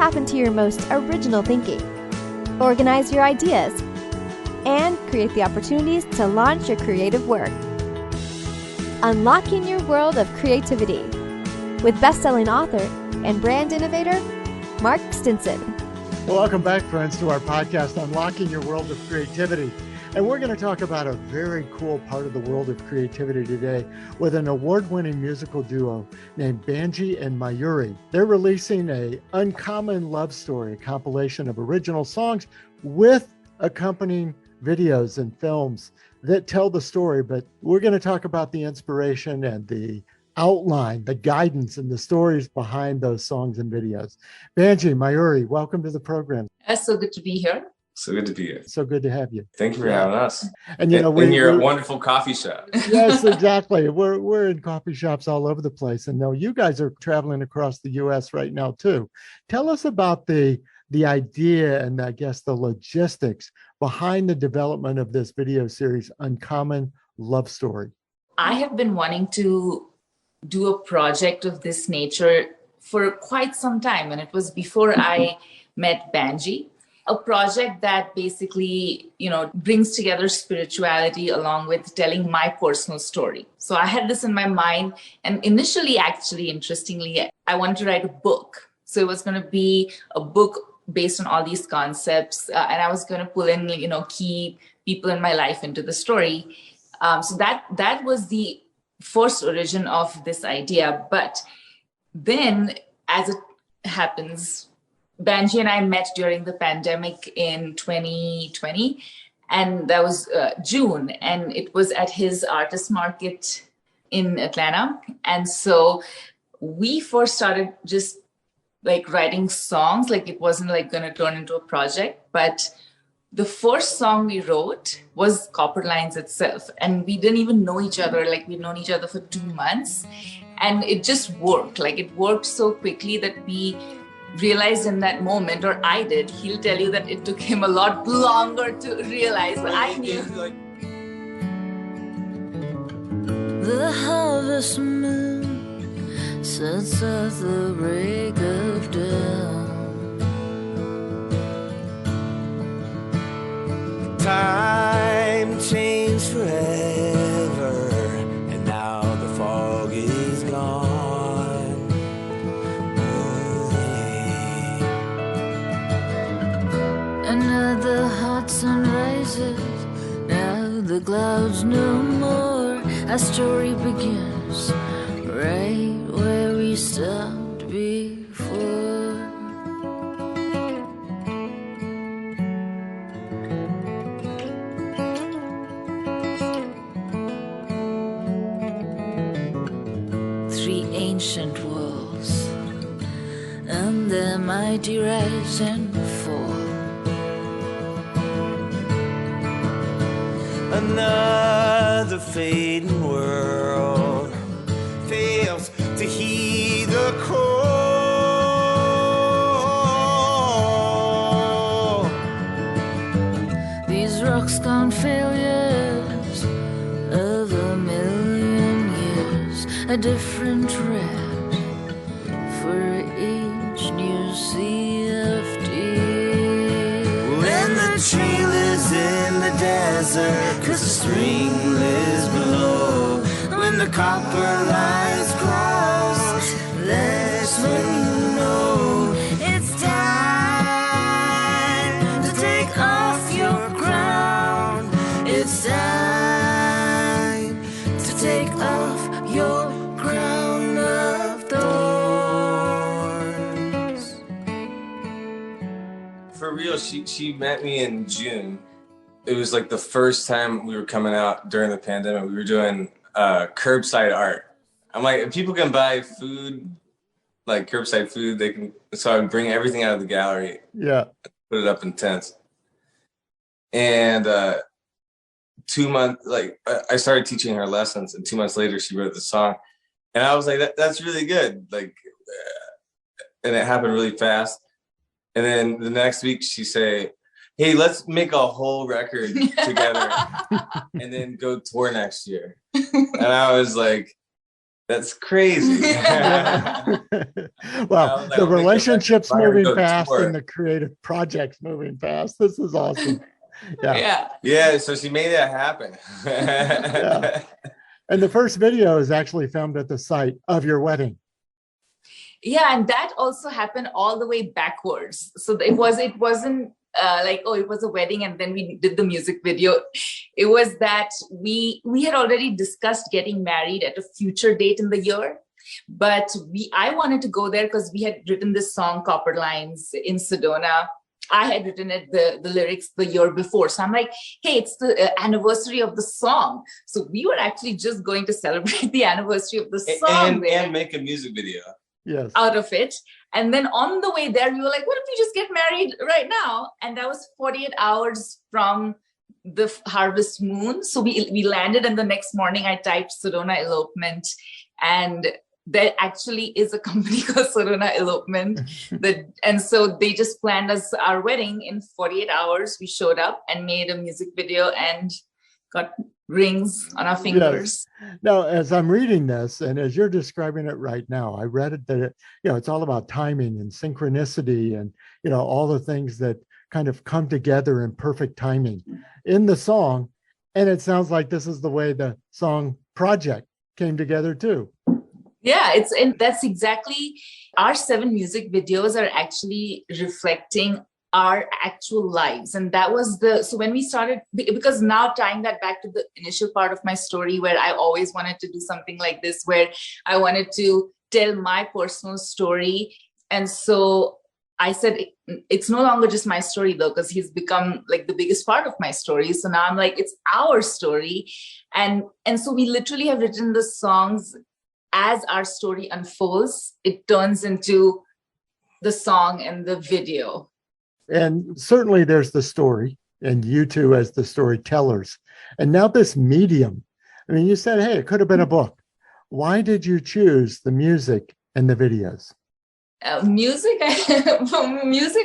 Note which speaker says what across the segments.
Speaker 1: tap into your most original thinking, organize your ideas, and create the opportunities to launch your creative work. Unlocking your world of creativity with best-selling author and brand innovator, Mark Stinson.
Speaker 2: Well, welcome back, friends, to our podcast, Unlocking Your World of Creativity. And we're going to talk about a very cool part of the world of creativity today with an award-winning musical duo named Banjii and Mayuri. They're releasing a Uncommon Love Story, a compilation of original songs with accompanying videos and films that tell the story. But we're going to talk about the inspiration and the outline, the guidance, and the stories behind those songs and videos. Banjii, Mayuri, welcome to the program.
Speaker 3: It's so good to be here.
Speaker 4: So good to be here.
Speaker 2: So good to have you.
Speaker 4: Thank you for having us.
Speaker 2: And you know,
Speaker 4: in your wonderful coffee shop.
Speaker 2: Yes, exactly. We're in coffee shops all over the place. And now you guys are traveling across the US right now too. Tell us about the idea and I guess the logistics behind the development of this video series, Uncommon Love Story.
Speaker 3: I have been wanting to do a project of this nature for quite some time. And it was before I met Banjii. A project that basically, brings together spirituality along with telling my personal story. So I had this in my mind. And initially, actually, interestingly, I wanted to write a book. So it was going to be a book based on all these concepts. And I was going to pull in, key people in my life into the story. So that was the first origin of this idea. But then, as it happens, Banjii and I met during the pandemic in 2020, and that was June, and it was at his artist market in Atlanta. And so we first started just like writing songs, like it wasn't like going to turn into a project, but the first song we wrote was Copper Lines itself. And we didn't even know each other, like we'd known each other for 2 months, and it just worked. Like it worked so quickly that we realized in that moment, or I did. He'll tell you that it took him a lot longer to realize, but I knew.
Speaker 5: The harvest moon sets at the break of dawn.
Speaker 6: Time changed forever, and now the fog is gone.
Speaker 5: Another hot sun rises, now the clouds no more. Our story begins right where we stopped before. Three ancient walls and their mighty rise and fall.
Speaker 6: Another fading world fails to heed the call.
Speaker 5: These rocks gone failures of a million years, a different red for each new sea of tears.
Speaker 6: When the trail is in the desert, 'cause the spring lives below. When the copper lines cross, that's when you know it's time to take off your crown. It's time to take off your crown of thorns.
Speaker 4: For real, she met me in June. It was like the first time we were coming out during the pandemic. We were doing curbside art. I'm like, if people can buy food, like curbside food, they can. So I would bring everything out of the gallery.
Speaker 2: Yeah.
Speaker 4: Put it up in tents. And 2 months, like I started teaching her lessons, and 2 months later she wrote the song, and I was like, that's really good. Like, and it happened really fast. And then the next week she say, hey, let's make a whole record together and then go tour next year. And I was like, That's crazy.
Speaker 2: Well, the relationship's moving fast and the creative project's moving fast. This is awesome.
Speaker 4: Yeah. So she made that happen.
Speaker 2: Yeah. And the first video is actually filmed at the site of your wedding.
Speaker 3: Yeah, and that also happened all the way backwards. So it wasn't like, oh, it was a wedding and then we did the music video. It was that we had already discussed getting married at a future date in the year, but I wanted to go there because we had written this song Copper Lines in Sedona. I had written it, the lyrics the year before. So I'm like, hey, it's the anniversary of the song. So we were actually just going to celebrate the anniversary of the song
Speaker 4: and make a music video.
Speaker 2: Yes.
Speaker 3: Out of it. And then on the way there, we were like, what if we just get married right now? And that was 48 hours from the harvest moon. So we landed, and the next morning I typed Sedona elopement, and there actually is a company called Sedona Elopement. And so they just planned us our wedding in 48 hours. We showed up and made a music video and got rings on our fingers.
Speaker 2: Yes. Now, as I'm reading this, and as you're describing it right now, I read it that it's all about timing and synchronicity, and all the things that kind of come together in perfect timing in the song. And it sounds like this is the way the song project came together too.
Speaker 3: Yeah, and that's exactly, our 7 music videos are actually reflecting our actual lives. And that was so when we started, because now tying that back to the initial part of my story, where I always wanted to do something like this, where I wanted to tell my personal story. And so I said, it's no longer just my story though, because he's become like the biggest part of my story. So now I'm like, it's our story. And so we literally have written the songs as our story unfolds. It turns into the song and the video.
Speaker 2: And certainly there's the story, and you two as the storytellers. And now this medium, I mean, you said, hey, it could have been a book. Why did you choose the music and the videos?
Speaker 3: Music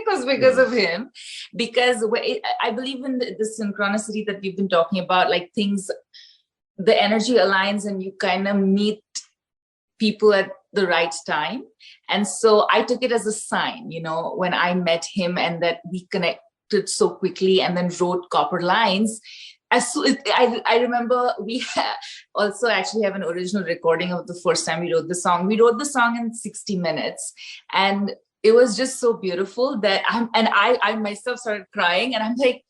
Speaker 3: was because of him, because I believe in the synchronicity that we've been talking about, like things, the energy aligns and you kind of meet people at the right time. And so I took it as a sign, when I met him, and that we connected so quickly and then wrote Copper Lines. I remember we also actually have an original recording of the first time we wrote the song. We wrote the song in 60 minutes, and it was just so beautiful that I myself started crying, and I'm like,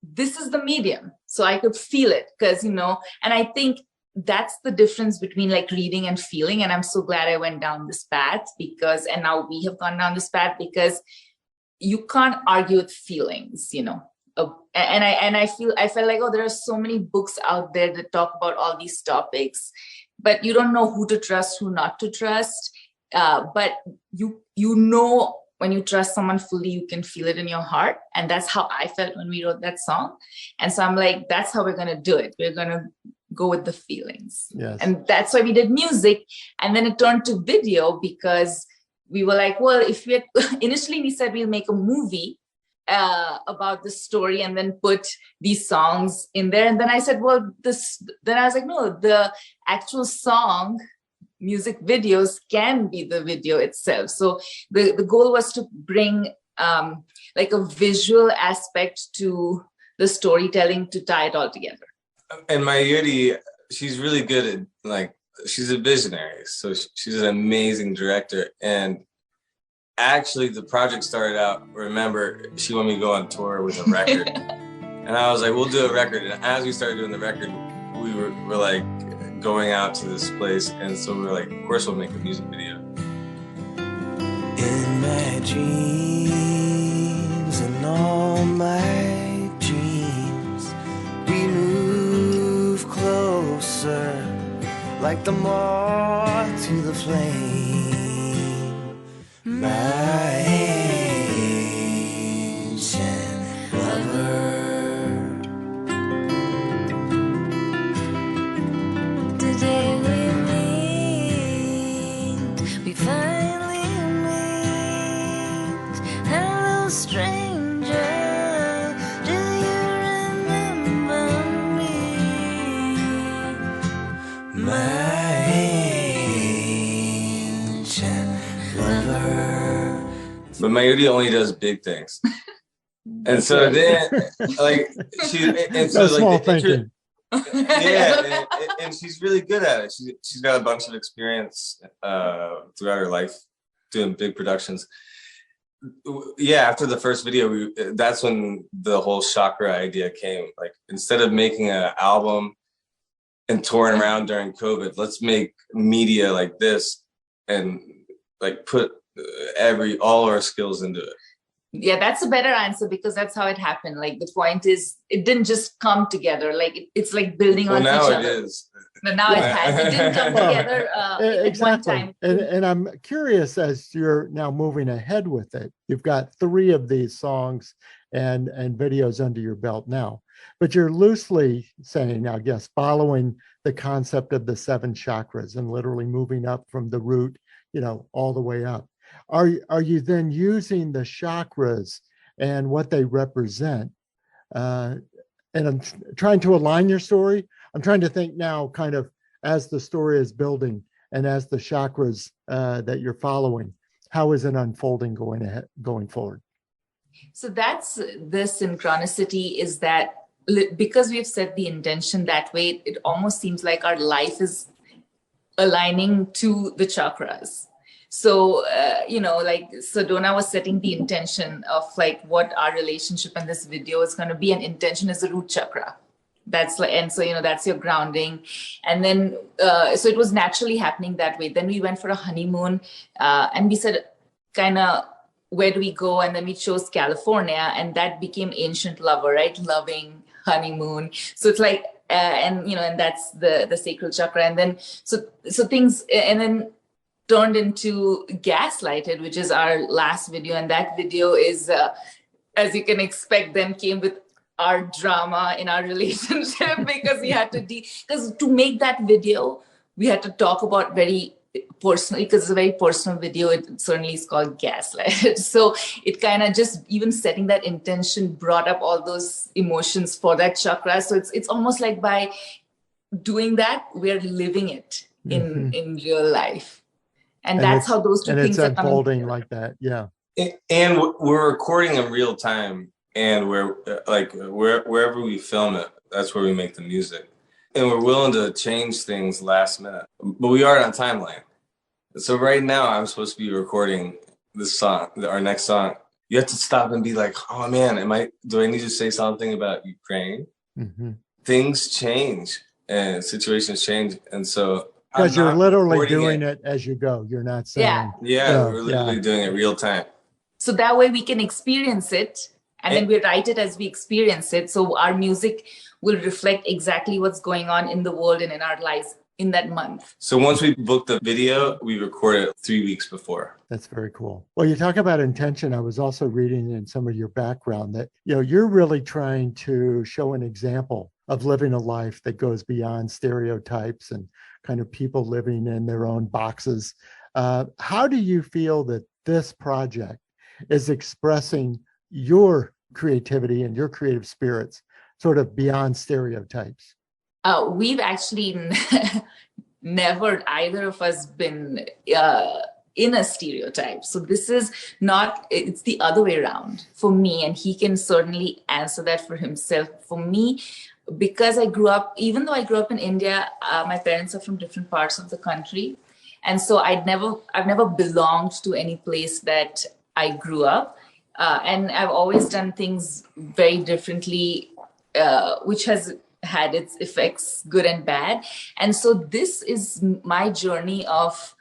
Speaker 3: this is the medium. So I could feel it because, and I think that's the difference between like reading and feeling. And I'm so glad I went down this path and now we have gone down this path, because you can't argue with feelings, and I felt like, there are so many books out there that talk about all these topics, but you don't know who to trust, who not to trust. But when you trust someone fully, you can feel it in your heart. And that's how I felt when we wrote that song. And so I'm like, that's how we're going to do it. We're going to go with the feelings.
Speaker 2: Yes.
Speaker 3: And that's why we did music. And then it turned to video, because we were like, well, initially we said we'll make a movie about the story and then put these songs in there. And then I said, then I was like, no, the actual song music videos can be the video itself. So the goal was to bring like a visual aspect to the storytelling to tie it all together.
Speaker 4: And Mayuri, she's really good at she's a visionary. So she's an amazing director. And actually the project started out, remember, she wanted me to go on tour with a record. And I was like, we'll do a record. And as we started doing the record, we were like going out to this place. And so we were like, of course we'll make a music video.
Speaker 6: In my dreams and all my dreams, we move closer like the moth to the flame. My ancient lover.
Speaker 5: Today we meet, we finally meet. Hello, stranger, do you remember me?
Speaker 6: My
Speaker 4: but Mayuri only does big things. And so then, like,
Speaker 2: no small thinking.
Speaker 4: Yeah, and she's really good at it. She's got a bunch of experience throughout her life doing big productions. Yeah, after the first video, that's when the whole chakra idea came. Like, instead of making an album and touring around during COVID, let's make media like this and like put all our skills into it.
Speaker 3: Yeah, that's a better answer, because that's how it happened. Like, the point is, it didn't just come together. Like, it's like building on each other.
Speaker 4: Now it is.
Speaker 3: But now it has. It didn't come together at one time.
Speaker 2: And I'm curious, as you're now moving ahead with it, you've got 3 of these songs and videos under your belt now, but you're loosely saying, I guess, following the concept of the 7 chakras and literally moving up from the root, all the way up. Are you then using the chakras and what they represent? And I'm trying to align your story. I'm trying to think now, kind of as the story is building and as the chakras that you're following, how is it unfolding going forward?
Speaker 3: So that's the synchronicity, is that because we've set the intention that way, it almost seems like our life is aligning to the chakras. So, like Sedona was setting the intention of like what our relationship in this video is going to be. And intention is the root chakra. That's like, and so, that's your grounding. And then, so it was naturally happening that way. Then we went for a honeymoon and we said, kind of, where do we go? And then we chose California, and that became Ancient Lover, right? Loving, honeymoon. So it's like, and that's the sacral chakra. And then, so things, and then turned into Gaslighted, which is our last video. And that video is, as you can expect, then came with our drama in our relationship, because we had to, because to make that video, we had to talk about very personally, because it's a very personal video. It certainly is called Gaslighted. So it kind of just, even setting that intention brought up all those emotions for that chakra. So it's almost like by doing that, we're living it in real life. And that's how those two things are
Speaker 2: unfolding like that. Yeah.
Speaker 4: And we're recording in real time, and wherever we film it, that's where we make the music. And we're willing to change things last minute, but we are on timeline. So right now I'm supposed to be recording this song, our next song. You have to stop and be like, oh man, do I need to say something about Ukraine? Mm-hmm. Things change and situations change. And so,
Speaker 2: because you're literally doing it as you go. You're not saying.
Speaker 4: Yeah, we're literally doing it real time.
Speaker 3: So that way we can experience it, and then we write it as we experience it. So our music will reflect exactly what's going on in the world and in our lives in that month.
Speaker 4: So once we book the video, we record it 3 weeks before.
Speaker 2: That's very cool. Well, you talk about intention. I was also reading in some of your background that, you're really trying to show an example of living a life that goes beyond stereotypes and kind of people living in their own boxes. How do you feel that this project is expressing your creativity and your creative spirits sort of beyond stereotypes?
Speaker 3: We've actually never, either of us, been in a stereotype. So this is not, it's the other way around for me. And he can certainly answer that for himself. For me, because I grew up, even though I grew up in India, my parents are from different parts of the country. And so I've never belonged to any place that I grew up. And I've always done things very differently, which has had its effects, good and bad. And so this is my journey of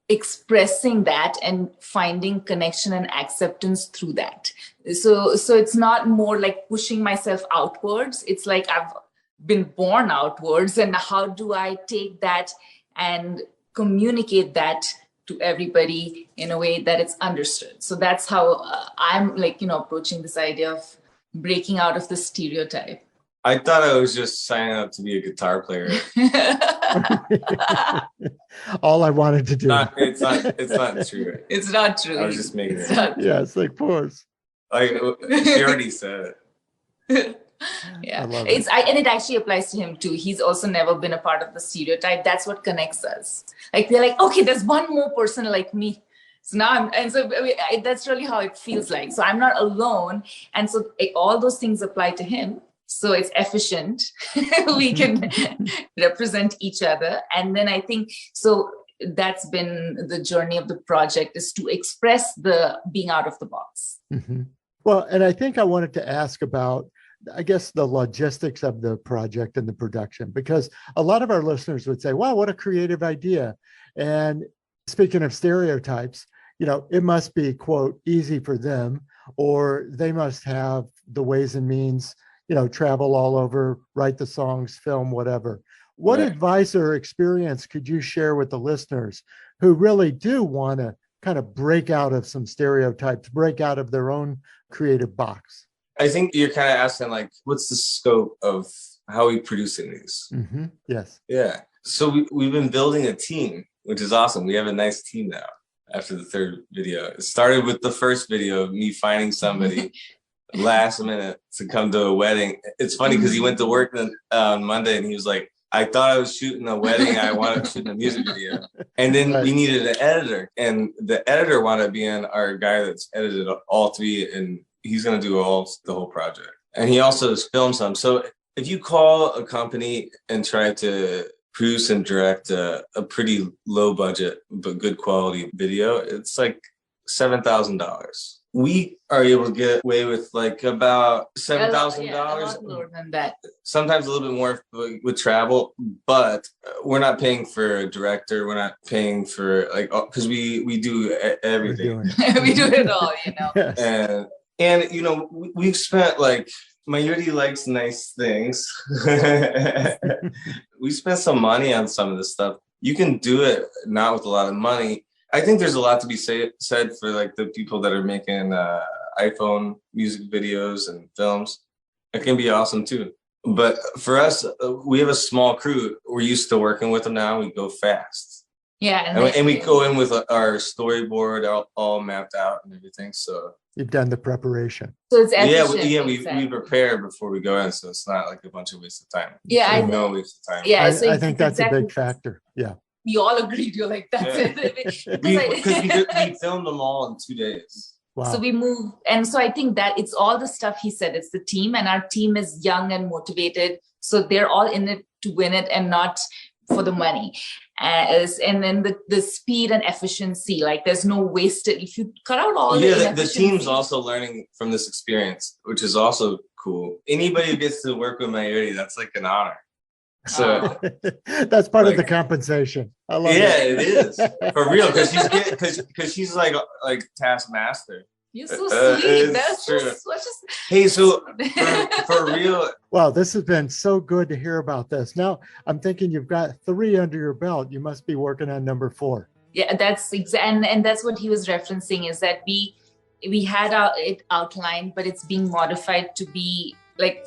Speaker 3: expressing that and finding connection and acceptance through that. So it's not more like pushing myself outwards. It's like I've been born outwards, and how do I take that and communicate that to everybody in a way that it's understood. So that's how I'm approaching this idea of breaking out of the stereotype.
Speaker 4: I thought I was just signing up to be a guitar player.
Speaker 2: All I wanted to do.
Speaker 4: It's not true.
Speaker 3: It's not true.
Speaker 4: I was just making it.
Speaker 2: Yes, of course.
Speaker 4: She already said it.
Speaker 3: Yeah,
Speaker 2: I love it.
Speaker 3: And it actually applies to him too. He's also never been a part of the stereotype. That's what connects us. Like, we're like, okay, there's one more person like me. So now that's really how it feels like. So I'm not alone. And so all those things apply to him. So it's efficient. We can represent each other. And then I think, so that's been the journey of the project, is to express the being out of the box.
Speaker 2: Mm-hmm. Well, and I think I wanted to ask about, I guess, the logistics of the project and the production, because a lot of our listeners would say, wow, what a creative idea. And speaking of stereotypes, it must be, quote, easy for them, or they must have the ways and means, travel all over, write the songs, film, whatever. What advice or experience could you share with the listeners who really do want to kind of break out of some stereotypes, break out of their own creative box?
Speaker 4: I think you're kind of asking, like, what's the scope of how we producing these?
Speaker 2: Mm-hmm. Yes.
Speaker 4: Yeah. So we've been building a team, which is awesome. We have a nice team now after the third video. It started with the first video of me finding somebody last minute to come to a wedding. It's funny because he went to work on Monday and he was like, I thought I was shooting a wedding. I wanted to shoot a music video. And then we needed an editor. And the editor wanted to be in our guy that's edited all three. And he's going to do the whole project. And he also has filmed some. So if you call a company and try to produce and direct a pretty low budget but good quality video, it's like $7,000. We are able to get away with like about $7,000.
Speaker 3: A lot lower than that.
Speaker 4: Sometimes a little bit more with travel, but we're not paying for a director. We're not paying for because we do everything.
Speaker 3: We do it all,
Speaker 2: Yes.
Speaker 4: And we've spent Mayuri likes nice things. We spent some money on some of this stuff. You can do it not with a lot of money. I think there's a lot to be said for the people that are making iPhone music videos and films. It can be awesome too. But for us, we have a small crew. We're used to working with them now. We go fast.
Speaker 3: Yeah.
Speaker 4: And we go in with our storyboard all mapped out and everything. So
Speaker 2: you've done the preparation.
Speaker 3: So it's efficient.
Speaker 4: We prepare before we go in. So it's not like a bunch of waste of time.
Speaker 3: Yeah.
Speaker 4: No waste of time.
Speaker 3: Yeah.
Speaker 2: I think that's a big factor. Yeah.
Speaker 3: We all agreed. You're like, that's it.
Speaker 4: Because we filmed them all in 2 days.
Speaker 2: Wow.
Speaker 3: So we move. And so I think that it's all the stuff he said. It's the team, and our team is young and motivated. So they're all in it to win it and not for the money. And then the speed and efficiency, there's no wasted. If you cut out all
Speaker 4: the team's also learning from this experience, which is also cool. Anybody who gets to work with Mayuri, that's like an honor. So
Speaker 2: that's part of the compensation. I love it.
Speaker 4: Yeah, it is for real, because she's like taskmaster.
Speaker 3: You're so sweet. That's
Speaker 4: true.
Speaker 3: Just...
Speaker 4: Hey, so for real.
Speaker 2: Wow, this has been so good to hear about this. Now I'm thinking you've got 3 under your belt. You must be working on number 4.
Speaker 3: Yeah, that's and that's what he was referencing, is that we had it outlined, but it's being modified to be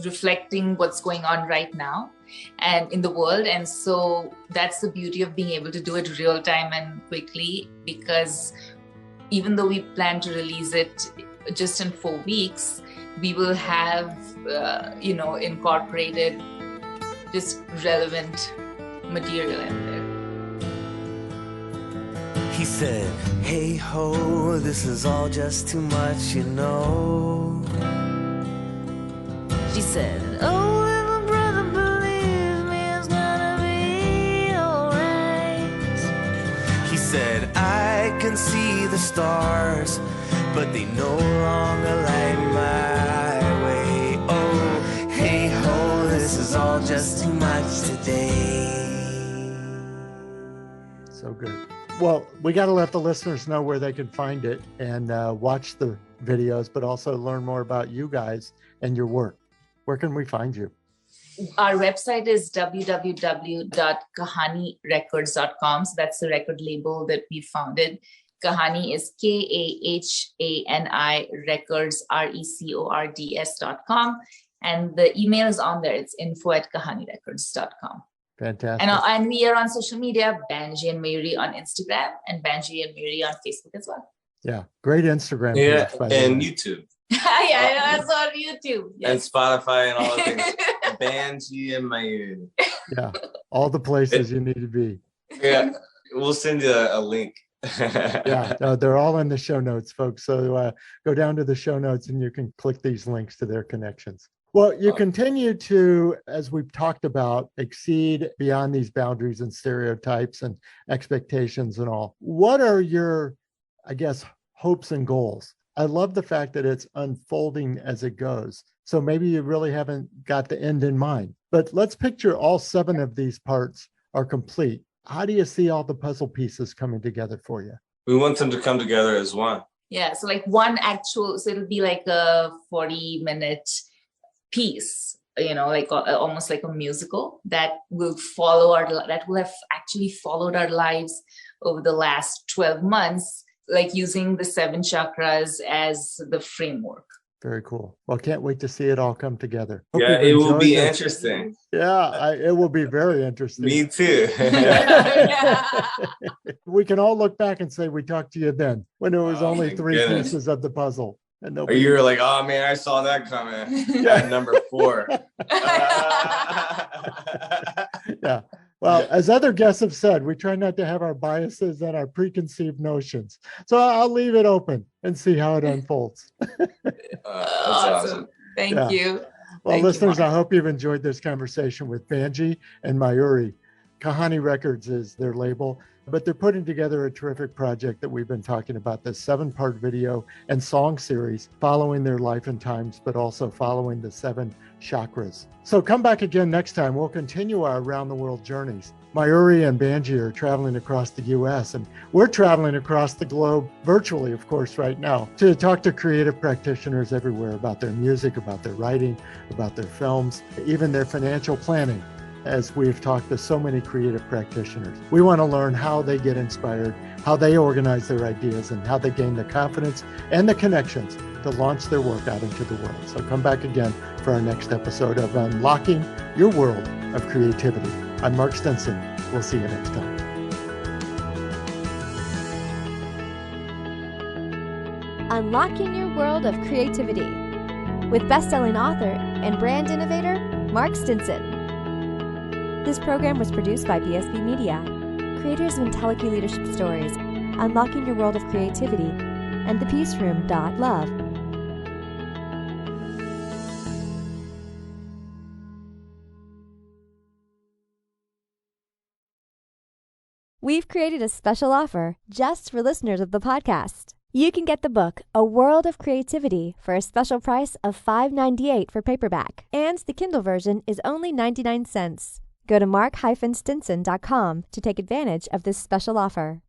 Speaker 3: reflecting what's going on right now and in the world. And so that's the beauty of being able to do it real time and quickly, because even though we plan to release it just in 4 weeks, we will have incorporated just relevant material in there.
Speaker 6: He said, hey ho, this is all just too much,
Speaker 5: She said, oh, little brother, believe me, it's gonna be alright.
Speaker 6: He said, I can see the stars, but they no longer light my way. Oh, hey ho, this is all just too much today.
Speaker 2: So good. Well, we got to let the listeners know where they can find it and watch the videos, but also learn more about you guys and your work. Where can we find you?
Speaker 3: Our website is www.kahanirecords.com. So that's the record label that we founded. Kahani is KAHANI Records, RECORDS.com. And the email is on there. It's info@kahanirecords.com.
Speaker 2: Fantastic.
Speaker 3: And we are on social media, Banjii and Mayuri on Instagram and Banjii and Mayuri on Facebook as well.
Speaker 2: Yeah, great Instagram.
Speaker 4: Yeah,
Speaker 2: page, by the
Speaker 4: and
Speaker 2: way.
Speaker 4: YouTube.
Speaker 3: Yeah, that's on YouTube. Yes.
Speaker 4: And Spotify and all the things. Banjii and Mayuri.
Speaker 2: Yeah, all the places you need to be.
Speaker 4: Yeah, we'll send you a link.
Speaker 2: Yeah, no, they're all in the show notes, folks. So go down to the show notes and you can click these links to their connections. Well, you continue to, as we've talked about, exceed beyond these boundaries and stereotypes and expectations and all. What are your, I guess, hopes and goals? I love the fact that it's unfolding as it goes. So maybe you really haven't got the end in mind. But let's picture all 7 of these parts are complete. How do you see all the puzzle pieces coming together for you?
Speaker 4: We want them to come together as one.
Speaker 3: Yeah, so like so it'll be like a 40-minute piece, like almost like a musical that will have actually followed our lives over the last 12 months, like using the 7 chakras as the framework.
Speaker 2: Very cool. Well, can't wait to see it all come together.
Speaker 4: Hope it will be interesting.
Speaker 2: Yeah, it will be very interesting.
Speaker 4: Me too.
Speaker 2: We can all look back and say we talked to you then when there was only 3 pieces of the puzzle. And
Speaker 4: you were like, oh man, I saw that coming at number 4.
Speaker 2: Yeah. Well, as other guests have said, we try not to have our biases and our preconceived notions. So I'll leave it open and see how it unfolds.
Speaker 4: That's awesome.
Speaker 3: Thank you.
Speaker 2: Well, listeners, I hope you've enjoyed this conversation with Banjii and Mayuri. Kahani Records is their label, but they're putting together a terrific project that we've been talking about, this 7-part video and song series following their life and times, but also following the 7 chakras. So come back again next time. We'll continue our around the world journeys. Mayuri and Banjii are traveling across the U.S. and we're traveling across the globe virtually, of course, right now to talk to creative practitioners everywhere about their music, about their writing, about their films, even their financial planning. As we've talked to so many creative practitioners, we want to learn how they get inspired, how they organize their ideas, and how they gain the confidence and the connections to launch their work out into the world. So come back again for our next episode of Unlocking Your World of Creativity. I'm Mark Stinson. We'll see you next time.
Speaker 1: Unlocking Your World of Creativity with best-selling author and brand innovator, Mark Stinson. This program was produced by BSB Media, creators of IntelliKey Leadership Stories, Unlocking Your World of Creativity, and thepeaceroom.love. We've created a special offer just for listeners of the podcast. You can get the book, A World of Creativity, for a special price of $5.98 for paperback, and the Kindle version is only 99 cents. Go to mark-stinson.com to take advantage of this special offer.